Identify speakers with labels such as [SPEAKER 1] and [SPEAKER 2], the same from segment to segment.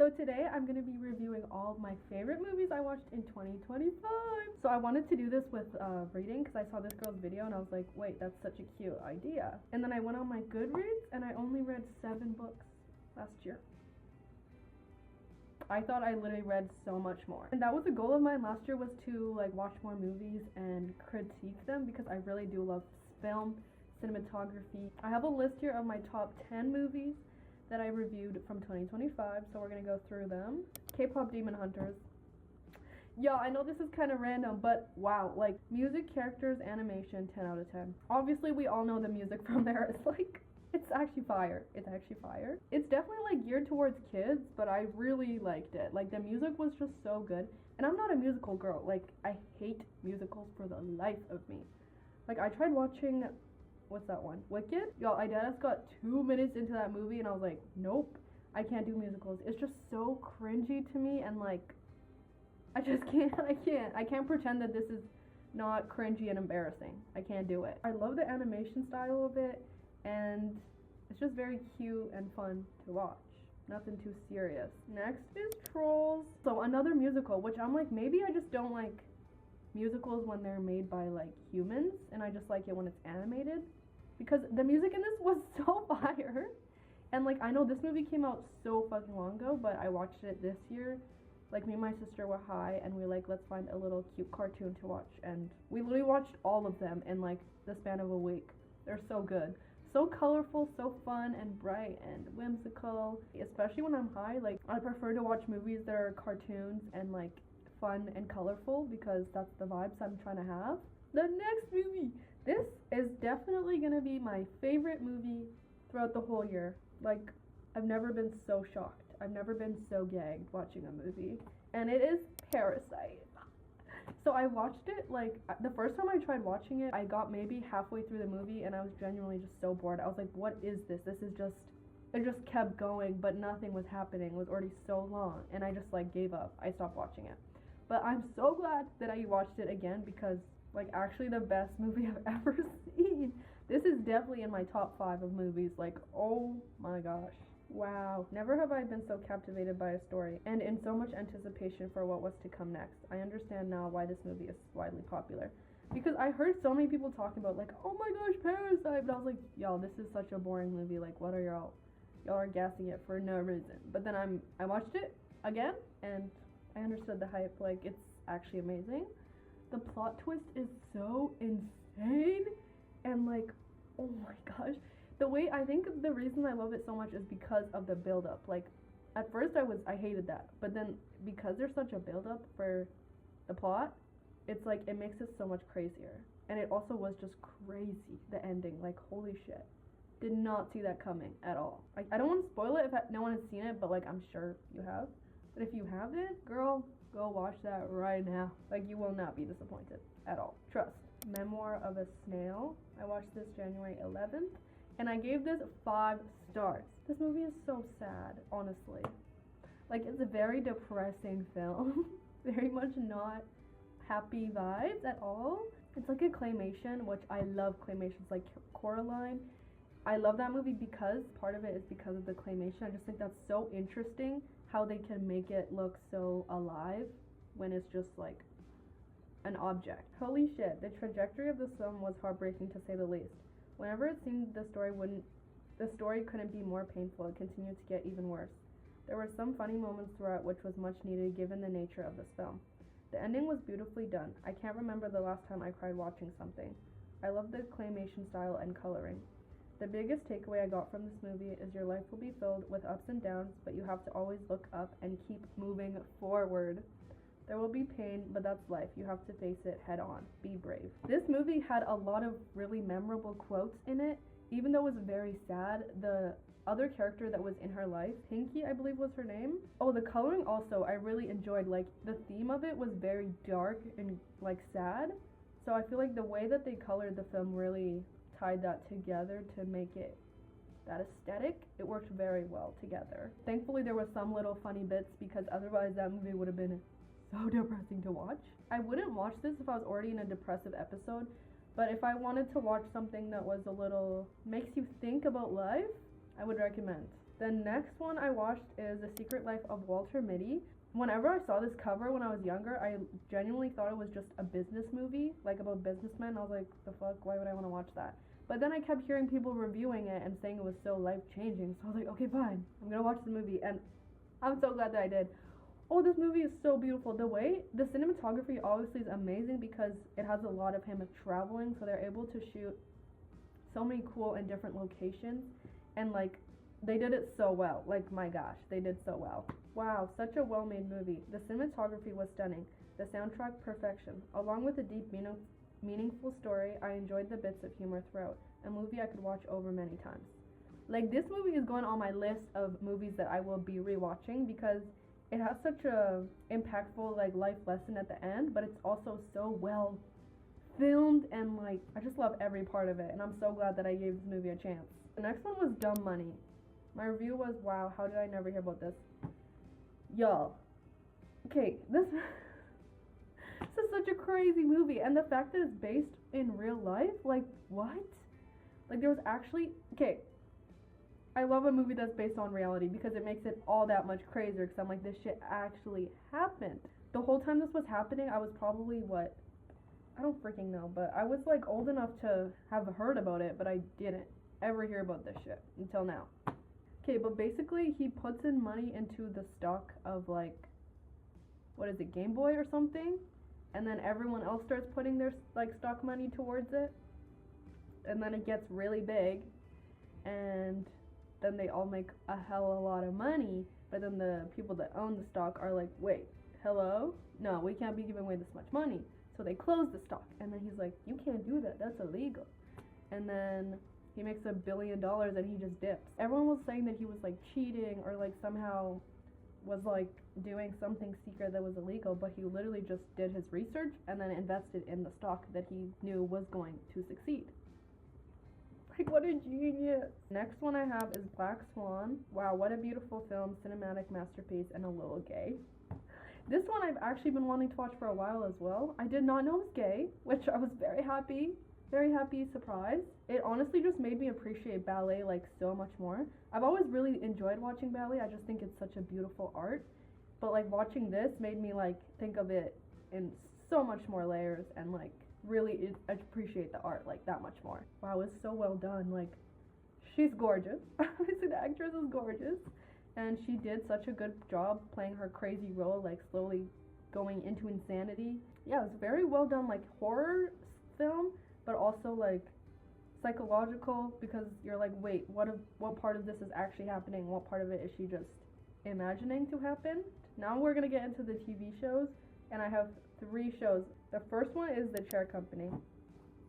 [SPEAKER 1] So today I'm going to be reviewing all of my favorite movies I watched in 2025. So I wanted to do this with reading because I saw this girl's video and I was like, wait, that's such a cute idea. And then I went on my Goodreads and I only read 7 books last year. I thought I literally read so much more. And that was a goal of mine last year, was to like watch more movies and critique them because I really do love film, cinematography. I have a list here of my top 10 movies that I reviewed from 2025, so we're gonna go through them. K-pop Demon Hunters. Yeah, I know this is kind of random, but wow, like music, characters, animation, 10 out of 10. Obviously, we all know the music from there is like, it's actually fire. It's actually fire. It's definitely like geared towards kids, but I really liked it. Like the music was just so good. And I'm not a musical girl. Like I hate musicals for the life of me. Like I tried watching, what's that one? Wicked? Y'all, I just got 2 minutes into that movie and I was like, nope, I can't do musicals. It's just so cringy to me and like, I just can't, I can't pretend that this is not cringy and embarrassing. I can't do it. I love the animation style of it and it's just very cute and fun to watch. Nothing too serious. Next is Trolls. So another musical, which I'm like, maybe I just don't like musicals when they're made by like humans and I just like it when it's animated. Because the music in this was so fire. And like I know this movie came out so fucking long ago, but I watched it this year. Like me and my sister were high and we were like, let's find a little cute cartoon to watch, and we literally watched all of them in like the span of a week. They're so good. So colorful, so fun and bright and whimsical. Especially when I'm high, like I prefer to watch movies that are cartoons and like fun and colorful because that's the vibes I'm trying to have. The next movie, this is definitely gonna be my favorite movie throughout the whole year. Like I've never been so shocked. I've never been so gagged watching a movie, and it is Parasite. So I watched it, like, the first time I tried watching it, I got maybe halfway through the movie and I was genuinely just so bored. I was like, what is this? This is just, it just kept going, but nothing was happening. It was already so long, and I just, like, gave up. I stopped watching it. But I'm so glad that I watched it again because, like, actually the best movie I've ever seen. This is definitely in my top 5 of movies. Like, oh my gosh. Wow, never have I been so captivated by a story and in so much anticipation for what was to come next. I understand now why this movie is widely popular. Because I heard so many people talking about like, oh my gosh, Parasite, but I was like, y'all, this is such a boring movie. Like, what are y'all are gassing it for no reason. But then I watched it again and I understood the hype. Like, it's actually amazing. The plot twist is so insane and like, oh my gosh. The way, I think the reason I love it so much is because of the build-up. Like, at first I hated that, but then because there's such a build-up for the plot, it's like, it makes it so much crazier. And it also was just crazy, the ending, like, holy shit. Did not see that coming at all. Like, I don't want to spoil it if no one has seen it, but like, I'm sure you have. But if you haven't, girl, go watch that right now. Like, you will not be disappointed at all. Trust. Memoir of a Snail. I watched this January 11th. And I gave this 5 stars. This movie is so sad, honestly. Like, it's a very depressing film. Very much not happy vibes at all. It's like a claymation, which I love claymations, like Coraline. I love that movie because part of it is because of the claymation. I just think that's so interesting how they can make it look so alive when it's just like an object. Holy shit, the trajectory of this film was heartbreaking to say the least. Whenever it seemed the story couldn't be more painful, it continued to get even worse. There were some funny moments throughout, which was much needed given the nature of this film. The ending was beautifully done. I can't remember the last time I cried watching something. I love the claymation style and coloring. The biggest takeaway I got from this movie is your life will be filled with ups and downs, but you have to always look up and keep moving forward. There will be pain, but that's life. You have to face it head on. Be brave. This movie had a lot of really memorable quotes in it. Even though it was very sad, the other character that was in her life, Pinkk, I believe was her name. Oh, the coloring also, I really enjoyed. Like, the theme of it was very dark and like sad. So I feel like the way that they colored the film really tied that together to make it that aesthetic. It worked very well together. Thankfully, there was some little funny bits because otherwise that movie would have been so depressing to watch. I wouldn't watch this if I was already in a depressive episode, but if I wanted to watch something that was a little makes you think about life, I would recommend. The next one I watched is The Secret Life of Walter Mitty. Whenever I saw this cover when I was younger, I genuinely thought it was just a business movie, like about businessmen. I was like, the fuck, why would I want to watch that? But then I kept hearing people reviewing it and saying it was so life-changing, so I was like, okay, fine, I'm gonna watch the movie, and I'm so glad that I did. Oh, this movie is so beautiful. The cinematography obviously is amazing because it has a lot of him traveling, so they're able to shoot so many cool and different locations, and like, they did it so well. Like, my gosh, they did so well. Wow, such a well-made movie. The cinematography was stunning. The soundtrack, perfection. Along with a deep, meaningful story, I enjoyed the bits of humor throughout. A movie I could watch over many times. Like, this movie is going on my list of movies that I will be rewatching because it has such a impactful, like, life lesson at the end, but it's also so well filmed, and like, I just love every part of it, and I'm so glad that I gave this movie a chance. The next one was Dumb Money. My review was, wow, how did I never hear about this? Y'all. Okay, this is such a crazy movie, and the fact that it's based in real life, like, what? Like, there was actually, okay, I love a movie that's based on reality because it makes it all that much crazier, because I'm like, this shit actually happened. The whole time this was happening, I was probably, what? I don't freaking know, but I was, like, old enough to have heard about it, but I didn't ever hear about this shit until now. Okay, but basically he puts in money into the stock of, like, what is it, Game Boy or something? And then everyone else starts putting their, like, stock money towards it. And then it gets really big. And then they all make a hell of a lot of money. But then the people that own the stock are like, wait, hello? No, we can't be giving away this much money. So they close the stock. And then he's like, you can't do that. That's illegal. And then he makes $1 billion and he just dips. Everyone was saying that he was like cheating or like somehow was like doing something secret that was illegal, but he literally just did his research and then invested in the stock that he knew was going to succeed. Like, what a genius. Next one I have is Black Swan. Wow, what a beautiful film, cinematic masterpiece, and a little gay. This one I've actually been wanting to watch for a while as well. I did not know it was gay, which I was very happy surprise. It honestly just made me appreciate ballet like so much more. I've always really enjoyed watching ballet. I just think it's such a beautiful art. But like watching this made me like think of it in so much more layers and like really appreciate the art like that much more. Wow, it's so well done. Like, she's gorgeous. Obviously the actress is gorgeous. And she did such a good job playing her crazy role, like slowly going into insanity. Yeah, it's very well done, like horror film, but also like psychological, because you're like, wait, what part of this is actually happening? What part of it is she just imagining to happen? Now we're gonna get into the TV shows, and I have 3 shows. The first one is The Chair Company.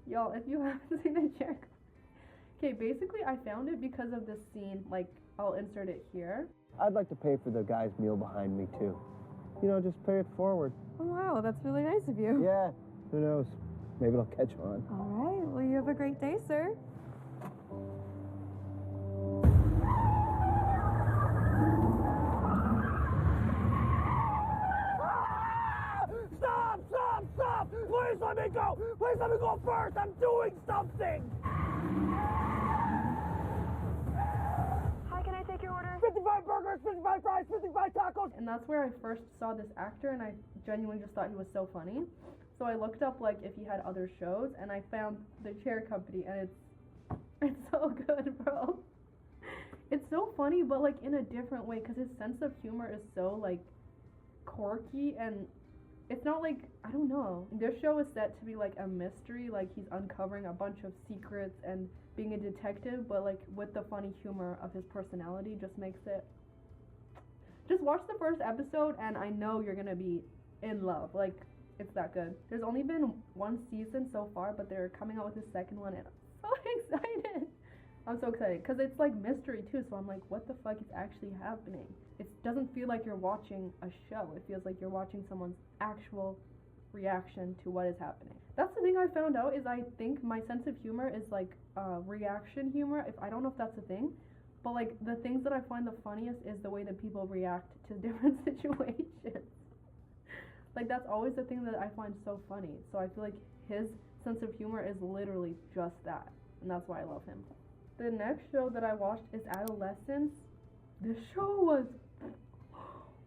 [SPEAKER 1] Y'all, if you haven't seen The Chair Company, okay, basically I found it because of this scene. Like, I'll insert it here.
[SPEAKER 2] I'd like to pay for the guy's meal behind me too. You know, just pay it forward.
[SPEAKER 3] Oh, wow, that's really nice of you.
[SPEAKER 2] Yeah, who knows? Maybe it'll catch on.
[SPEAKER 3] All right, well, you have a great day, sir.
[SPEAKER 2] Stop! Please let me go! Please let me go first! I'm doing something!
[SPEAKER 3] Hi, can I take your order?
[SPEAKER 2] 55 burgers, 55 fries, 55 tacos!
[SPEAKER 1] And that's where I first saw this actor, and I genuinely just thought he was so funny. So I looked up like if he had other shows, and I found The Chair Company, and it's so good, bro. It's so funny, but like in a different way, because his sense of humor is so like quirky, and it's not like, I don't know. This show is set to be like a mystery, like he's uncovering a bunch of secrets and being a detective, but like with the funny humor of his personality just makes it. Just watch the first episode and I know you're gonna be in love. Like, it's that good. There's only been 1 season so far, but they're coming out with a second one, and I'm so excited. I'm so excited because it's like mystery too, so I'm like, what the fuck is actually happening? It doesn't feel like you're watching a show. It feels like you're watching someone's actual reaction to what is happening. That's the thing I found out, is I think my sense of humor is like reaction humor. I don't know if that's a thing, but like the things that I find the funniest is the way that people react to different situations. Like, that's always the thing that I find so funny. So I feel like his sense of humor is literally just that, and that's why I love him. The next show that I watched is Adolescence. this show was,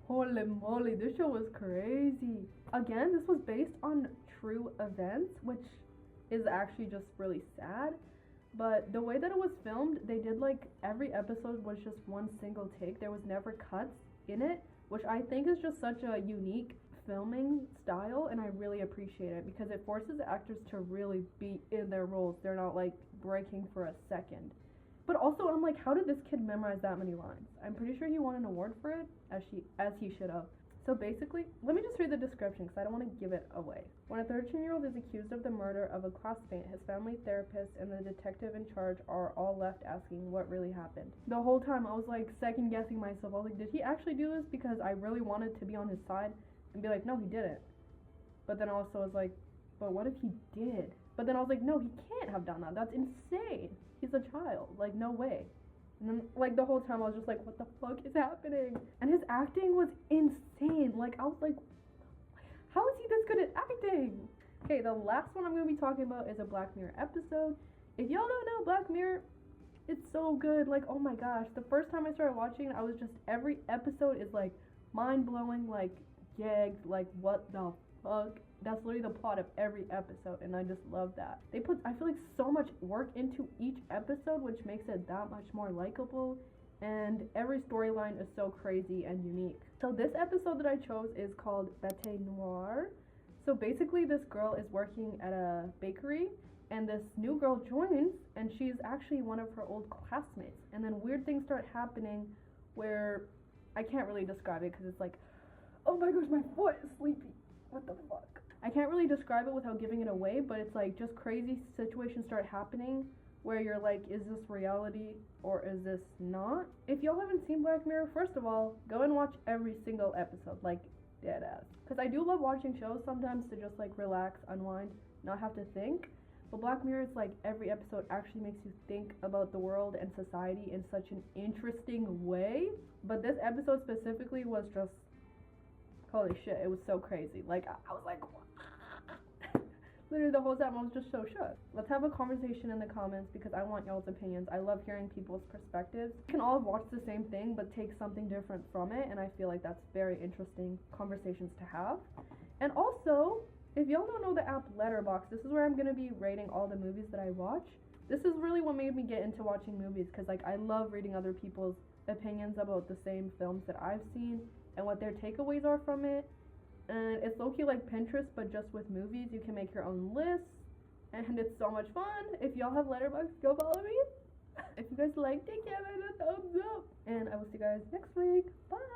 [SPEAKER 1] holy moly, this show was crazy. Again, this was based on true events, which is actually just really sad. But the way that it was filmed, they did like every episode was just one single take. There was never cuts in it, which I think is just such a unique filming style, and I really appreciate it because it forces actors to really be in their roles. They're not like breaking for a second. But also, I'm like, how did this kid memorize that many lines? I'm pretty sure he won an award for it, as he should have. So basically, let me just read the description because I don't want to give it away. When a 13-year-old is accused of the murder of a classmate, his family, therapist, and the detective in charge are all left asking what really happened. The whole time I was like second guessing myself. I was like, did he actually do this? Because I really wanted to be on his side and be like, no, he didn't. But then also I was like, but what if he did? But then I was like, no, he can't have done that. That's insane. He's a child. Like, no way. And then, like, the whole time I was just like, what the fuck is happening? And his acting was insane. Like, I was like, how is he this good at acting? Okay, the last one I'm going to be talking about is a Black Mirror episode. If y'all don't know Black Mirror, it's so good. Like, oh my gosh. The first time I started watching it, I was just, every episode is, like, mind-blowing, like, gagged, like, what the fuck? That's literally the plot of every episode, and I just love that. They put, I feel like, so much work into each episode, which makes it that much more likable, and every storyline is so crazy and unique. So this episode that I chose is called Bete Noir. So basically, this girl is working at a bakery, and this new girl joins, and she's actually one of her old classmates. And then weird things start happening where I can't really describe it because it's like, oh my gosh, my foot is sleepy. What the fuck? I can't really describe it without giving it away, but it's like just crazy situations start happening where you're like, is this reality or is this not? If y'all haven't seen Black Mirror, first of all, go and watch every single episode, like dead ass. Because I do love watching shows sometimes to just like relax, unwind, not have to think. But Black Mirror is like every episode actually makes you think about the world and society in such an interesting way. But this episode specifically was just, holy shit, it was so crazy. Like, I was like, literally the whole time I was just so shook. Let's have a conversation in the comments because I want y'all's opinions. I love hearing people's perspectives. We can all watch the same thing but take something different from it, and I feel like that's very interesting conversations to have. And also, if y'all don't know the app Letterbox, this is where I'm going to be rating all the movies that I watch. This is really what made me get into watching movies because, like, I love reading other people's opinions about the same films that I've seen and what their takeaways are from it. And it's low-key like Pinterest, but just with movies. You can make your own lists, and it's so much fun. If y'all have Letterboxd, go follow me. If you guys liked it, give it a thumbs up. And I will see you guys next week. Bye!